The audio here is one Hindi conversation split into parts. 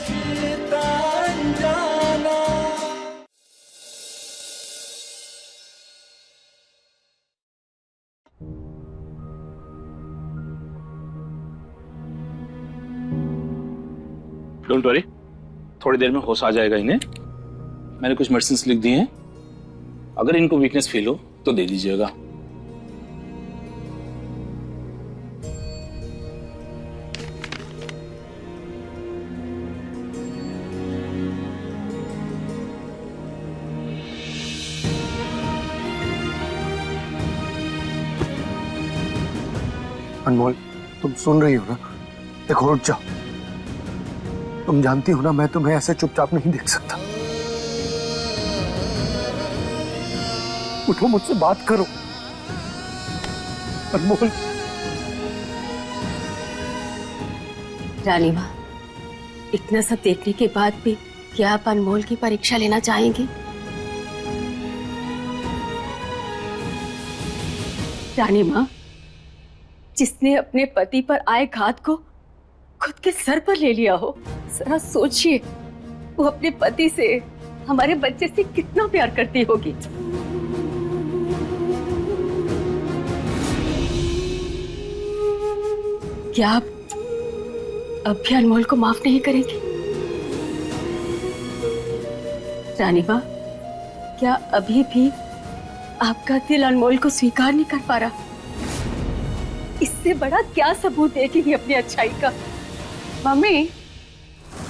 रिश्ता अनजाना। डोंट वरी, थोड़ी देर में होश आ जाएगा इन्हें। मैंने कुछ मेडिसिन लिख दी हैं, अगर इनको वीकनेस फील हो तो दे दीजिएगा। अनमोल, तुम सुन रही हो ना? देखो, उठ जाओ। तुम जानती हो ना, मैं तुम्हें ऐसे चुपचाप नहीं देख सकता। उठो, मुझसे बात करो। अनमोल। रानी माँ, इतना सब देखने के बाद भी क्या आप अनमोल की परीक्षा लेना चाहेंगी? रानी माँ, जिसने अपने पति पर आए घात को खुद के सर पर ले लिया हो, जरा सोचिए वो अपने पति से, हमारे बच्चे से कितना प्यार करती होगी। क्या आप अब भी अनमोल को माफ नहीं करेंगे? रानी माँ, क्या अभी भी आपका दिल अनमोल को स्वीकार नहीं कर पा रहा? इससे बड़ा क्या सबूत देगी अपनी अच्छाई का? मम्मी,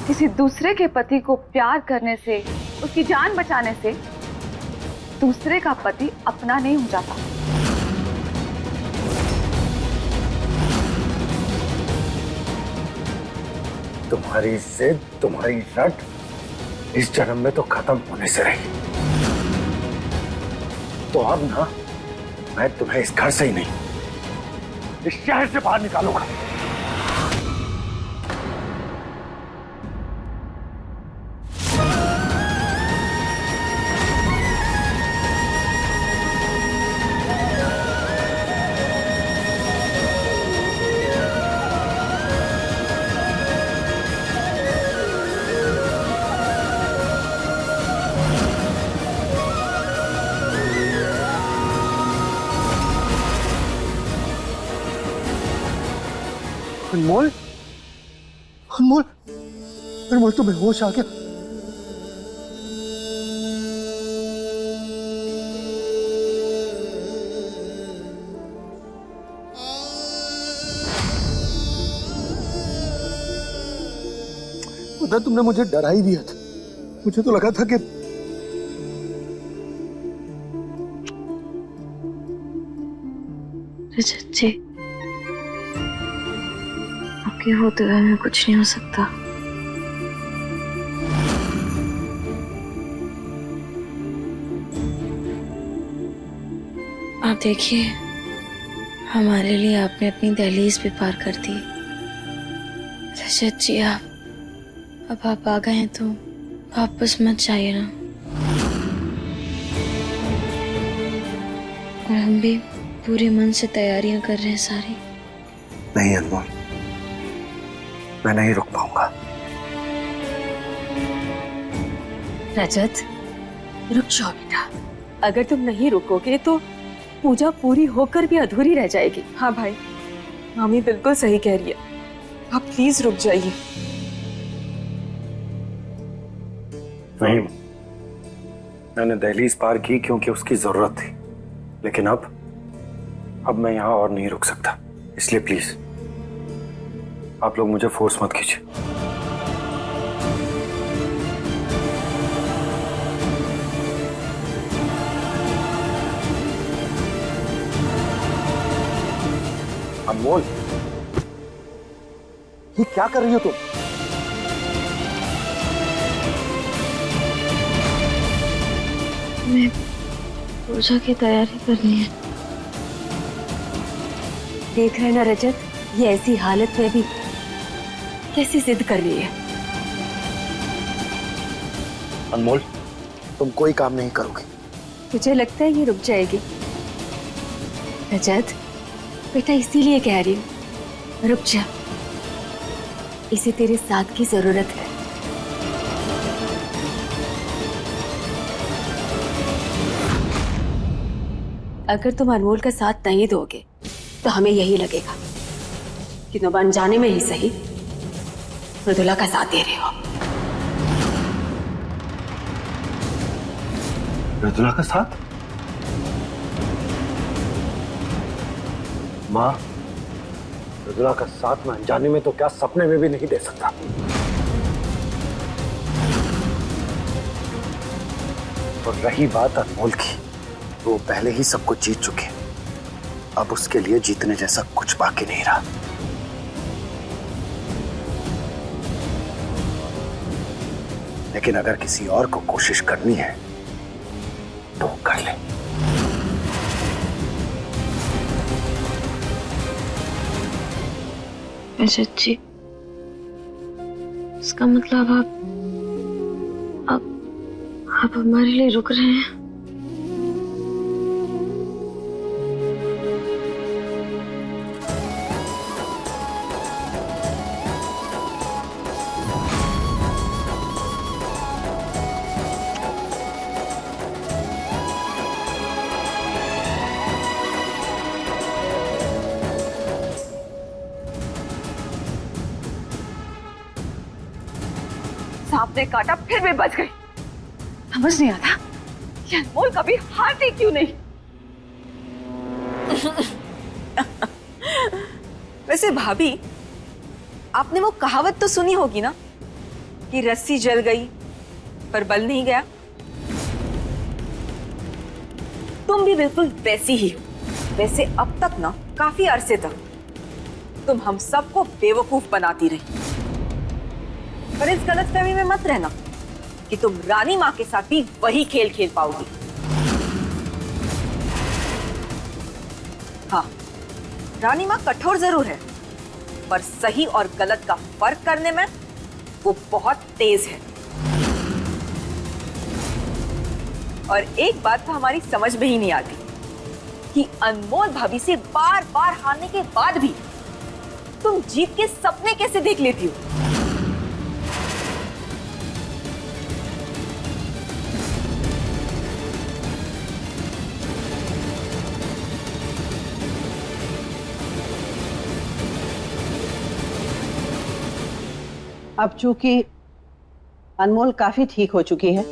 किसी दूसरे के पति को प्यार करने से, उसकी जान बचाने से दूसरे का पति अपना नहीं हो जाता। तुम्हारी जिद, तुम्हारी रट इस जन्म में तो खत्म होने से रही। तो अब ना, मैं तुम्हें इस घर से ही नहीं, इस शहर से बाहर निकालूंगा। अनमोल, अनमोल, अनमोल, तुम्हें होश आ गया? पता, तुमने मुझे डरा ही दिया था। मुझे तो लगा था कि रजत जी, आपके होते हुए में कुछ नहीं हो सकता। आप देखिए, हमारे लिए आपने अपनी दहलीज भी पार कर दी। रजत जी, अब आप आ गए हैं तो वापस मत जाइए ना। और हम भी पूरे मन से तैयारियां कर रहे हैं सारी। नहीं अनमोल, मैं नहीं रुक पाऊंगा। रजत, रुक जाओ बेटा। अगर तुम नहीं रुकोगे तो पूजा पूरी होकर भी अधूरी रह जाएगी। हाँ भाई, मामी बिल्कुल सही कह रही है, आप प्लीज रुक जाइए। नहीं, मैंने दहलीज पार की क्योंकि उसकी जरूरत थी, लेकिन अब मैं यहां और नहीं रुक सकता। इसलिए प्लीज आप लोग मुझे फोर्स मत कीजिए। अनमोल, ये क्या कर रही हो तुम? मैं पूजा की तैयारी करनी है। देख रहे ना रजत, ये ऐसी हालत में भी कैसी जिद कर रही है। अनमोल, तुम कोई काम नहीं करोगे। मुझे लगता है ये रुक जाएगी। रजत बेटा, इसीलिए कह रही हूँ, रुक जा। इसे तेरे साथ की जरूरत है। अगर तुम अनमोल का साथ नहीं दोगे तो हमें यही लगेगा कि तुम अनजाने में ही सही मृदुला का साथ दे रहे हो। मृदुला का साथ? माँ, मृदुला का साथ मैं अनजाने में तो क्या सपने में भी नहीं दे सकता। और रही बात अनमोल की, वो पहले ही सब कुछ जीत चुके, अब उसके लिए जीतने जैसा कुछ बाकी नहीं रहा। लेकिन अगर किसी और को कोशिश करनी है तो कर ले। रजत जी, इसका मतलब आप हमारे लिए रुक रहे हैं? सांप ने काटा फिर भी बच गई। समझ नहीं आता ये अनमोल कभी हारती क्यों नहीं। वैसे भाभी, आपने वो कहावत तो सुनी होगी ना कि रस्सी जल गई पर बल नहीं गया। तुम भी बिल्कुल वैसी ही हो। वैसे अब तक ना काफी अरसे तक तुम हम सबको बेवकूफ बनाती रही, पर इस गलतफहमी में मत रहना कि तुम रानी माँ के साथ भी वही खेल खेल पाओगी। हाँ, रानी माँ कठोर जरूर है, पर सही और गलत का फर्क करने में वो बहुत तेज है। और एक बात तो हमारी समझ में ही नहीं आती कि अनमोल भाभी से बार बार हारने के बाद भी तुम जीत के सपने कैसे देख लेती हो। अब चूंकि अनमोल काफी ठीक हो चुकी है,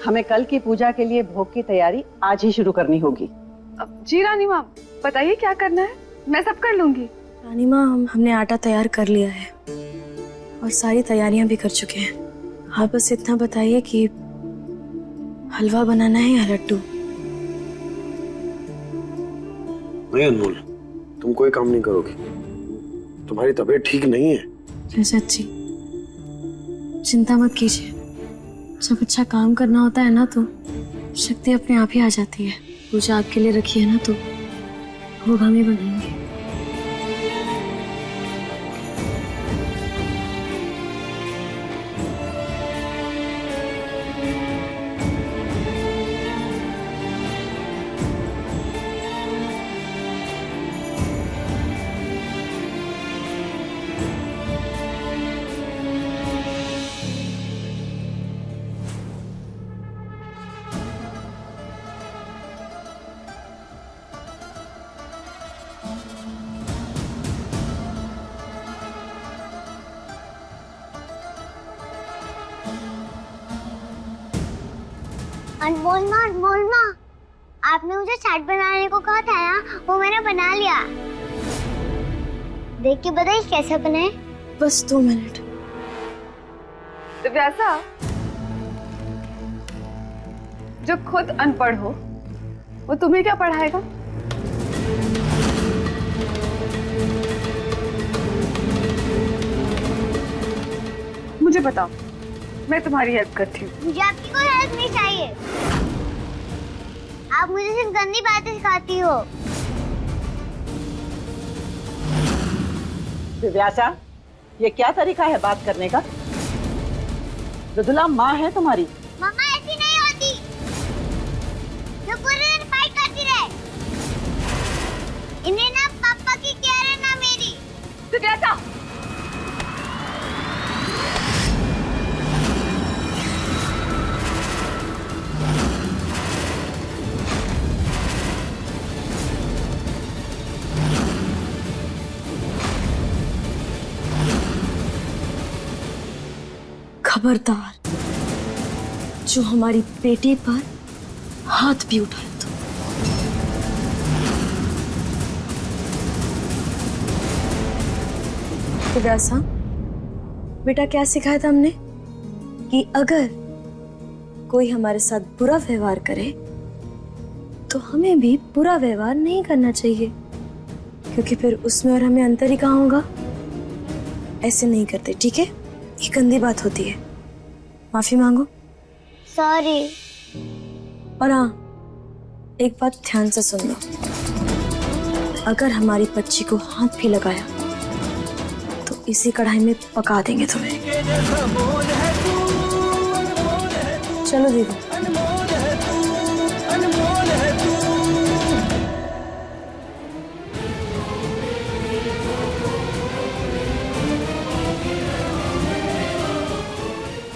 हमें कल की पूजा के लिए भोग की तैयारी आज ही शुरू करनी होगी। जी रानी माँ, बताइए क्या करना है, मैं सब कर लूंगी। रानी माँ, हमने आटा तैयार कर लिया है और सारी तैयारियां भी कर चुके हैं। आप बस इतना बताइए कि हलवा बनाना है या लड्डू? नहीं अनमोल, तुम कोई काम नहीं करोगी, तुम्हारी तबीयत ठीक नहीं है। रजत जी, चिंता मत कीजिए। जब अच्छा काम करना होता है ना तो शक्ति अपने आप ही आ जाती है। पूजा आपके लिए रखी है ना तो भोग हम ही बनाएंगे। अनमोल माँ, आपने मुझे चाट बनाने को कहा था ना, वो मैंने बना लिया। देख के बताइए कैसे बनाए। बस 2 मिनट। तो वैसा जो खुद अनपढ़ हो वो तुम्हें क्या पढ़ाएगा। मुझे बताओ, मैं तुम्हारी हेल्प करती हूँ। मुझे आपकी कोई हेल्प नहीं चाहिए, आप मुझे सिर्फ गंदी बातें सिखाती हो। दिव्यासा, ये क्या तरीका है बात करने का? मृदुला माँ है तुम्हारी। मम्मा ऐसी नहीं होती जो पूरे दिन फाइट करती रहे। इन्हें ना पापा की केयर है ना मेरी। दिव्यासा, खबरदार जो हमारी बेटी पर हाथ भी उठाए तो वैसा बेटा क्या सिखाया था हमने कि अगर कोई हमारे साथ बुरा व्यवहार करे तो हमें भी बुरा व्यवहार नहीं करना चाहिए, क्योंकि फिर उसमें और हमें अंतर ही कहाँ होगा। ऐसे नहीं करते, ठीक है? ये गंदी बात होती है, माफी मांगो। सॉरी। और हाँ, एक बात ध्यान से सुन लो, अगर हमारी बच्ची को हाथ भी लगाया तो इसी कढ़ाई में पका देंगे तुम्हें। चलो दीदी।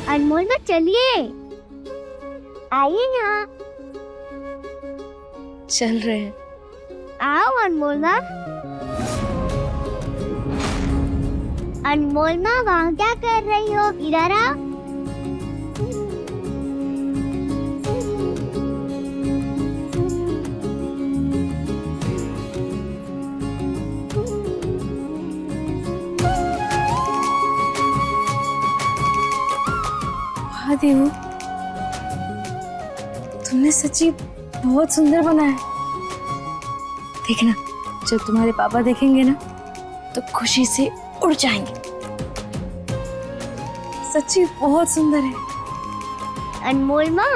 अनमोल में चलिए, आइए यहाँ। चल रहे हैं। आओ अनमोल माँ। अनमोल माँ वहाँ क्या कर रही हो? इधर आओ। वाह देवू, तुमने सच्ची बहुत सुंदर बनाया। देखना, जब तुम्हारे पापा देखेंगे ना तो खुशी से उड़ जाएंगे। सच्ची बहुत सुंदर है। अनमोल माँ,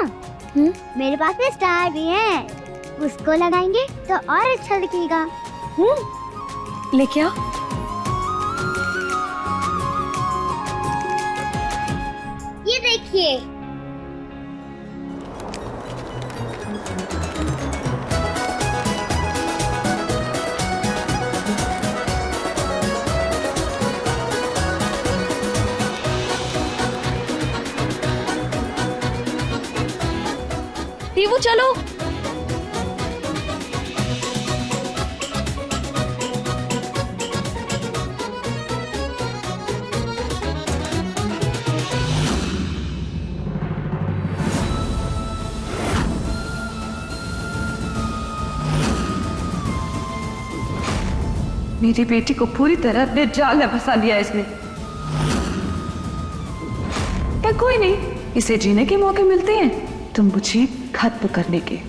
मेरे पास में स्टार भी है, उसको लगाएंगे तो और अच्छा दिखेगा। लेके आओ। ये देखिए। दीवू चलो। मेरी बेटी को पूरी तरह अपने जाल में फंसा लिया इसने। पर कोई नहीं, इसे जीने के मौके मिलते हैं तो मुझे खत्म करने के।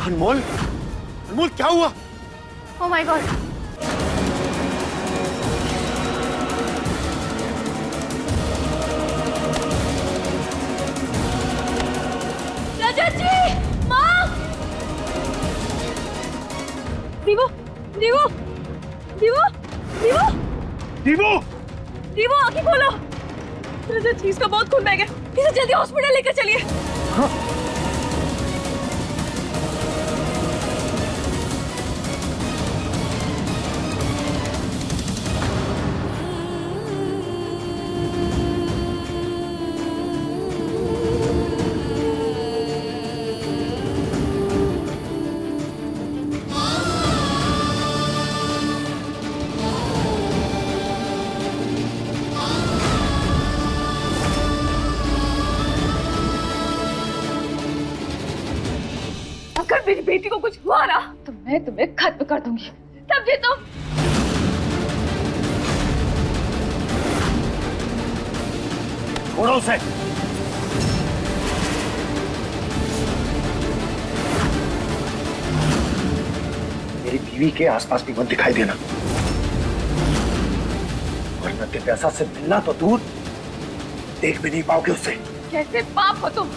अनमोल, अनमोल क्या हुआ? Oh my God. रजत जी, माँ। दीवू, दीवू, दीवू, दीवू, दीवू, दीवू आंखें खोलो। रजत जी, इसका बहुत खून बह गया, इसे जल्दी हॉस्पिटल लेकर चलिए। हाँ। अगर मेरी बेटी को कुछ हुआ ना तो मैं तुम्हें खत्म कर दूंगी, समझे तुम? छोड़ो उसे। मेरी बीवी के आसपास भी मत दिखाई देना, वरना के पैसा से मिलना तो दूर, देख भी नहीं पाओगे उससे। कैसे पाप हो तुम?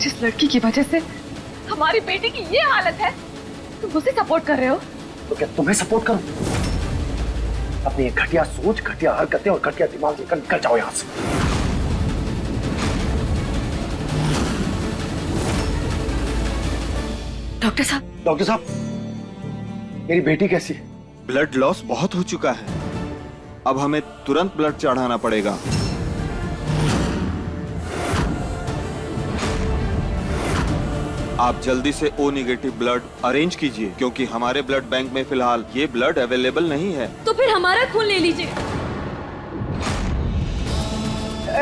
जिस लड़की की वजह से हमारी बेटी की ये हालत है, तुम उसे सपोर्ट कर रहे हो? तो क्या तुम्हें सपोर्ट करूं? अपनी एक घटिया सोच, घटिया हरकतें और घटिया दिमाग लेकर निकल जाओ यहां से। डॉक्टर साहब, डॉक्टर साहब, मेरी बेटी कैसी है? ब्लड लॉस बहुत हो चुका है, अब हमें तुरंत ब्लड चढ़ाना पड़ेगा। आप जल्दी से O नेगेटिव ब्लड अरेंज कीजिए, क्योंकि हमारे ब्लड बैंक में फिलहाल ये ब्लड अवेलेबल नहीं है। तो फिर हमारा खून ले लीजिए।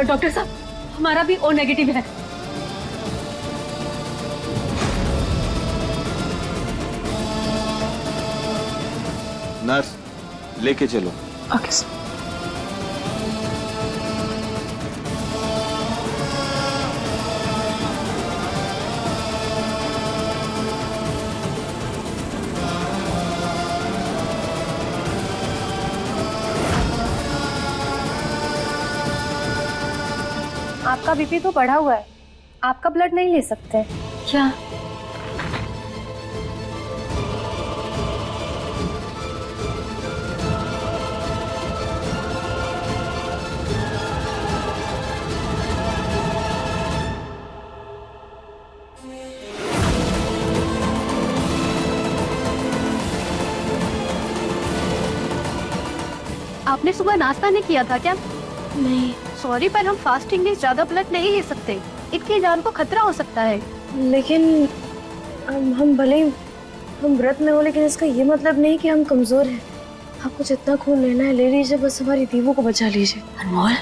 डॉक्टर साहब, हमारा भी O नेगेटिव है। नर्स, लेके चलो। Okay sir. आपका बीपी तो बढ़ा हुआ है, आपका ब्लड नहीं ले सकते। क्या? आपने सुबह नाश्ता नहीं किया था क्या? नहीं। सॉरी, पर हम फास्टिंग में ज्यादा ब्लड नहीं ले सकते, इसकी जान को खतरा हो सकता है। लेकिन हम भले ही हम व्रत में हो, लेकिन इसका ये मतलब नहीं कि हम कमजोर हैं। आपको जितना खून लेना है ले लीजिए, बस हमारी दीवों को बचा लीजिए। अनमोल,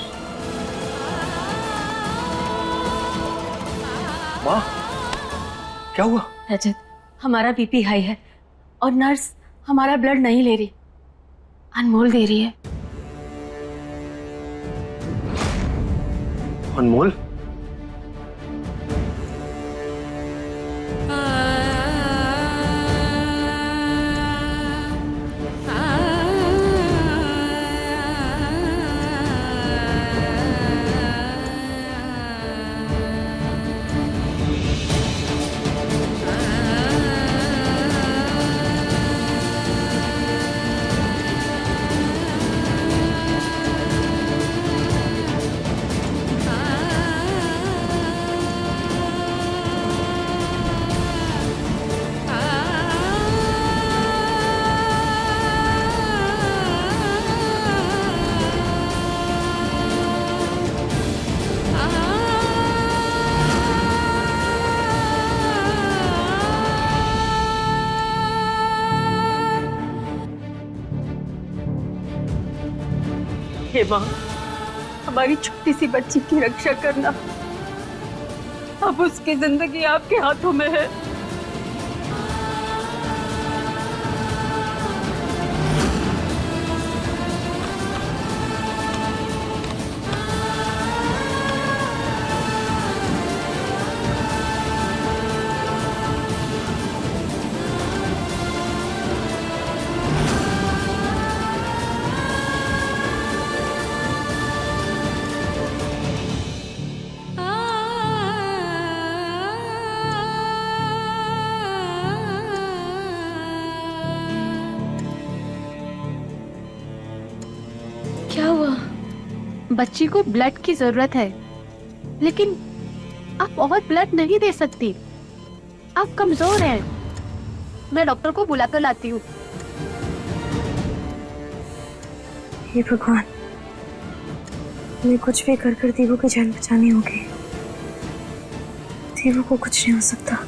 माँ, क्या हुआ? रजत, हमारा बीपी हाई है और नर्स हमारा ब्लड नहीं ले रही, अनमोल दे रही है। अनमोल? हे माँ, हमारी छोटी सी बच्ची की रक्षा करना। अब उसकी जिंदगी आपके हाथों में है। क्या हुआ? बच्ची को ब्लड की जरूरत है, लेकिन आप बहुत ब्लड नहीं दे सकती, आप कमजोर हैं। मैं डॉक्टर को बुलाकर लाती हूँ। हे भगवान, मैं कुछ भी कर कर दीवों की जान बचानी होगी। दीवों को कुछ नहीं हो सकता।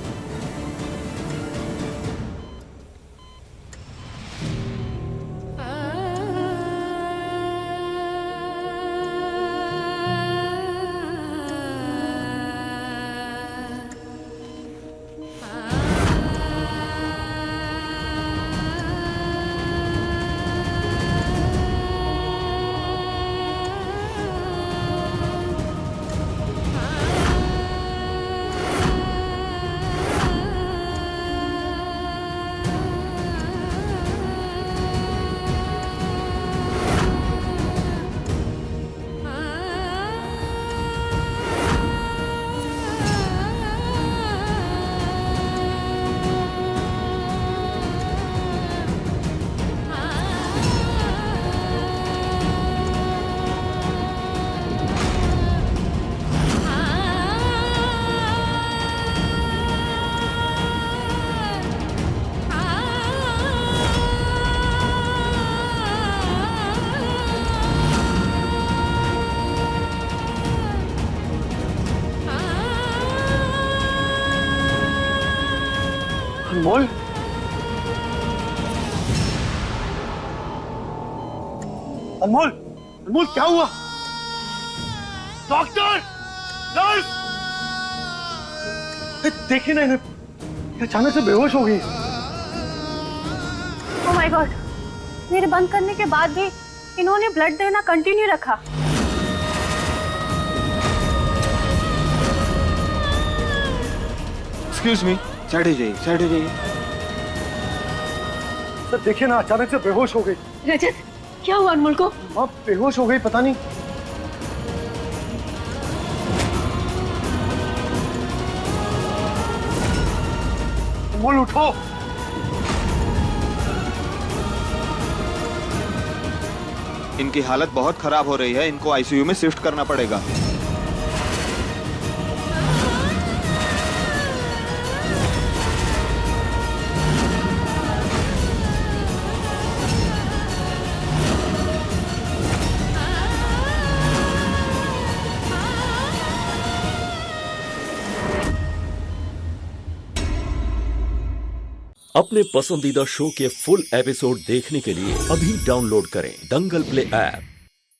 अनमोल, अनमोल, अनमोल क्या हुआ? डॉक्टर, नर्स, देखिए ना, इन्हें अचानक से बेहोश हो गई। ओह माय गॉड, मेरे बंद करने के बाद भी इन्होंने ब्लड देना कंटिन्यू रखा। एक्सक्यूज मी, साइड हो जाइए, साइड हो जाइए। सर देखिए ना, अचानक से बेहोश हो गई। रजत, क्या हुआ अनमोल को? आप बेहोश हो गई, पता नहीं। अनमोल उठो। इनकी हालत बहुत खराब हो रही है, इनको आईसीयू में शिफ्ट करना पड़ेगा। अपने पसंदीदा शो के फुल एपिसोड देखने के लिए अभी डाउनलोड करें दंगल प्ले ऐप।